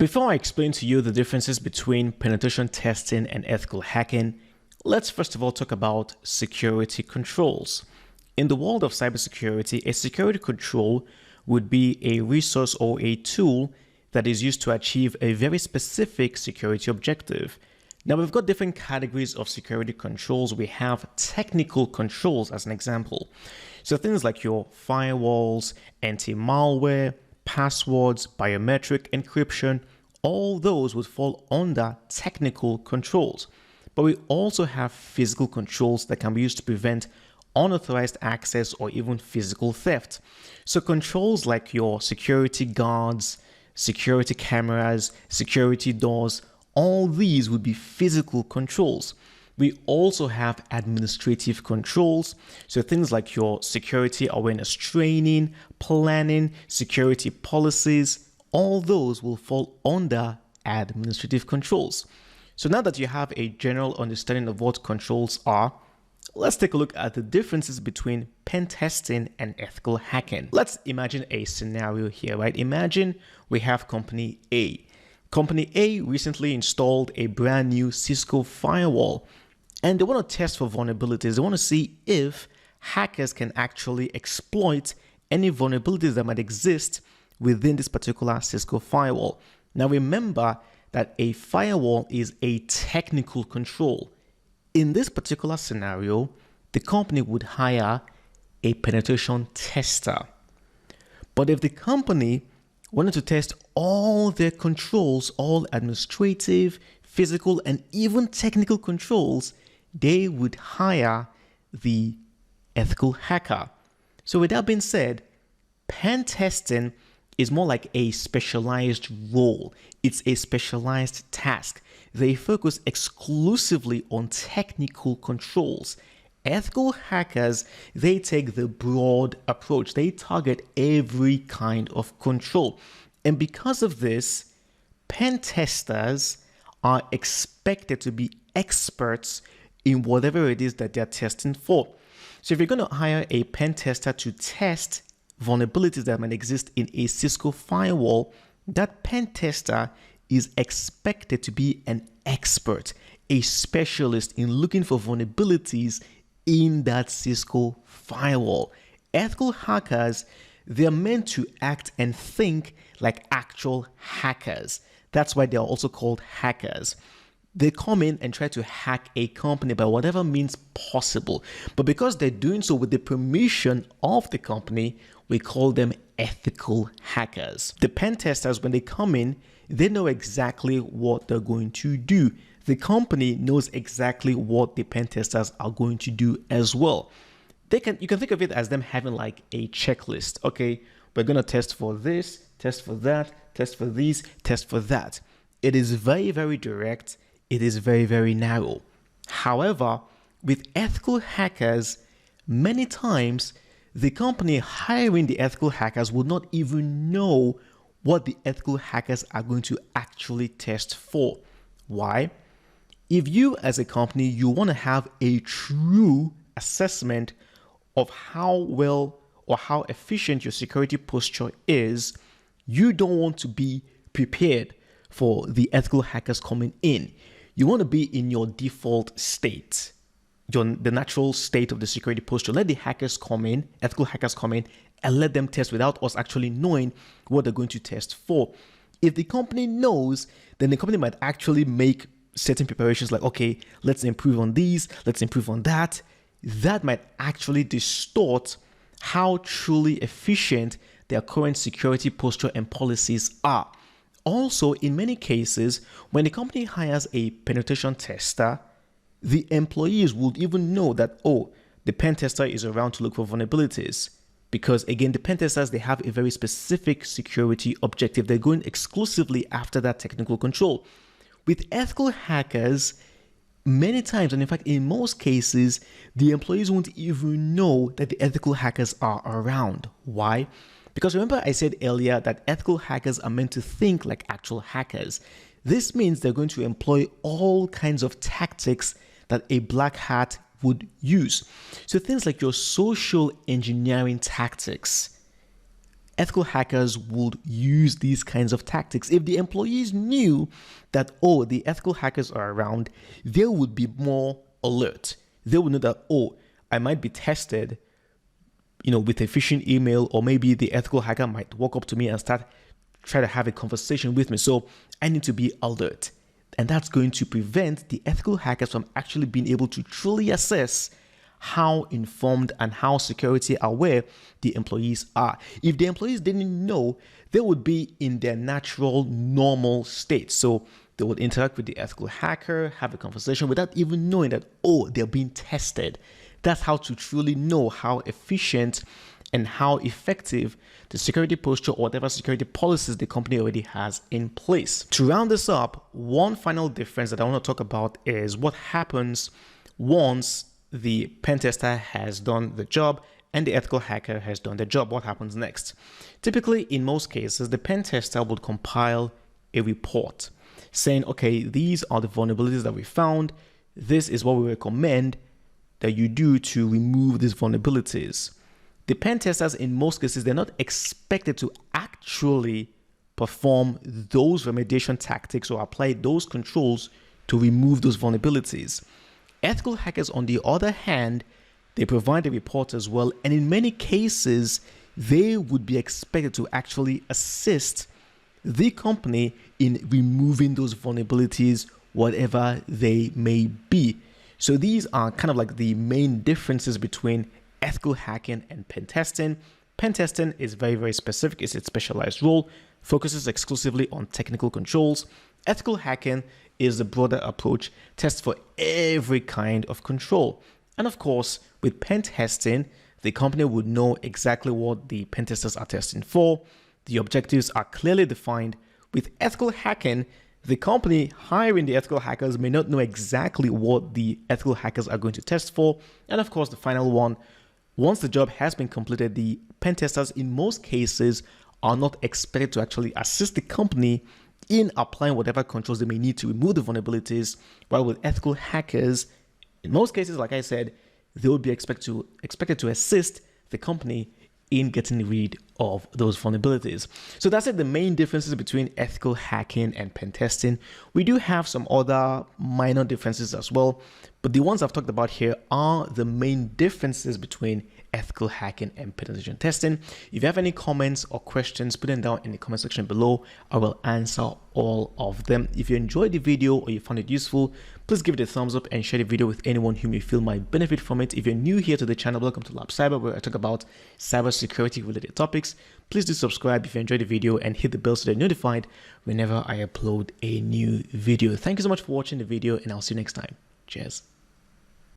Before I explain to you the differences between penetration testing and ethical hacking, let's first of all talk about security controls. In the world of cybersecurity, a security control would be a resource or a tool that is used to achieve a very specific security objective. Now, we've got different categories of security controls. We have technical controls as an example. So things like your firewalls, anti-malware, passwords, biometric encryption, all those would fall under technical controls. But we also have physical controls that can be used to prevent unauthorized access or even physical theft. So controls like your security guards, security cameras, security doors, all these would be physical controls. We also have administrative controls. So things like your security awareness training, planning, security policies, all those will fall under administrative controls. So now that you have a general understanding of what controls are, let's take a look at the differences between pen testing and ethical hacking. Let's imagine a scenario here, right? Imagine we have company A. Company A recently installed a brand new Cisco firewall, and they want to test for vulnerabilities. They want to see if hackers can actually exploit any vulnerabilities that might exist within this particular Cisco firewall. Now remember that a firewall is a technical control. In this particular scenario, the company would hire a penetration tester. But if the company wanted to test all their controls, all administrative, physical, and even technical controls, they would hire the ethical hacker. So with that being said, pen testing is more like a specialized role. It's a specialized task. They focus exclusively on technical controls. Ethical hackers, they take the broad approach. They target every kind of control. And because of this, pen testers are expected to be experts in whatever it is that they're testing for. So if you're going to hire a pen tester to test vulnerabilities that might exist in a Cisco firewall, that pen tester is expected to be an expert, a specialist in looking for vulnerabilities in that Cisco firewall. Ethical hackers, they're meant to act and think like actual hackers. That's why they're also called hackers. They come in and try to hack a company by whatever means possible. But because they're doing so with the permission of the company, we call them ethical hackers. The pen testers, when they come in, they know exactly what they're going to do. The company knows exactly what the pen testers are going to do as well. You can think of it as them having like a checklist. Okay, we're going to test for this, test for that, test for these, test for that. It is very, very direct. It is very, very narrow. However, with ethical hackers, many times the company hiring the ethical hackers would not even know what the ethical hackers are going to actually test for. Why? If you as a company, you want to have a true assessment of how well or how efficient your security posture is, you don't want to be prepared for the ethical hackers coming in. You want to be in your default state, the natural state of the security posture. Let the hackers come in, ethical hackers come in, and let them test without us actually knowing what they're going to test for. If the company knows, then the company might actually make certain preparations like, okay, let's improve on these, let's improve on that. That might actually distort how truly efficient their current security posture and policies are. Also, in many cases, when the company hires a penetration tester, the employees would even know that, oh, the pen tester is around to look for vulnerabilities. Because again, the pen testers, they have a very specific security objective. They're going exclusively after that technical control. With ethical hackers, many times, and in fact, in most cases, the employees won't even know that the ethical hackers are around. Why? Because remember I said earlier that ethical hackers are meant to think like actual hackers. This means they're going to employ all kinds of tactics that a black hat would use. So things like your social engineering tactics. ethical hackers would use these kinds of tactics. If the employees knew that, oh, the ethical hackers are around, they would be more alert. They would know that, oh, I might be tested, with a phishing email, or maybe the ethical hacker might walk up to me and try to have a conversation with me. So I need to be alert. And that's going to prevent the ethical hackers from actually being able to truly assess how informed and how security aware the employees are. If the employees didn't know, they would be in their natural, normal state. So they would interact with the ethical hacker, have a conversation without even knowing that, oh, they're being tested. That's how to truly know how efficient and how effective the security posture or whatever security policies the company already has in place. To round this up, one final difference that I want to talk about is what happens once the pen tester has done the job and the ethical hacker has done the job. What happens next? Typically, in most cases, the pen tester would compile a report saying, okay, these are the vulnerabilities that we found. This is what we recommend that you do to remove these vulnerabilities. The pen testers, in most cases, they're not expected to actually perform those remediation tactics or apply those controls to remove those vulnerabilities. Ethical hackers, on the other hand, they provide a report as well, and in many cases, they would be expected to actually assist the company in removing those vulnerabilities, whatever they may be. So these are kind of like the main differences between ethical hacking and pen testing. Pen testing is very, very specific. It's a specialized role, focuses exclusively on technical controls. Ethical hacking is the broader approach, tests for every kind of control. And of course, with pen testing, the company would know exactly what the pen testers are testing for. The objectives are clearly defined. With ethical hacking, the company hiring the ethical hackers may not know exactly what the ethical hackers are going to test for. And of course, the final one, once the job has been completed, the pen testers in most cases are not expected to actually assist the company in applying whatever controls they may need to remove the vulnerabilities, while with ethical hackers, in most cases, like I said, they would be expected to assist the company in getting rid of those vulnerabilities. So that's it, the main differences between ethical hacking and pen testing. We do have some other minor differences as well, but the ones I've talked about here are the main differences between ethical hacking and penetration testing. If you have any comments or questions, put them down in the comment section below. I will answer all of them. If you enjoyed the video or you found it useful, please give it a thumbs up and share the video with anyone whom you feel might benefit from it. If you're new here to the channel, welcome to Lab Cyber, where I talk about cybersecurity related topics. Please do subscribe if you enjoyed the video and hit the bell so that you're notified whenever I upload a new video. Thank you so much for watching the video, and I'll see you next time. Cheers.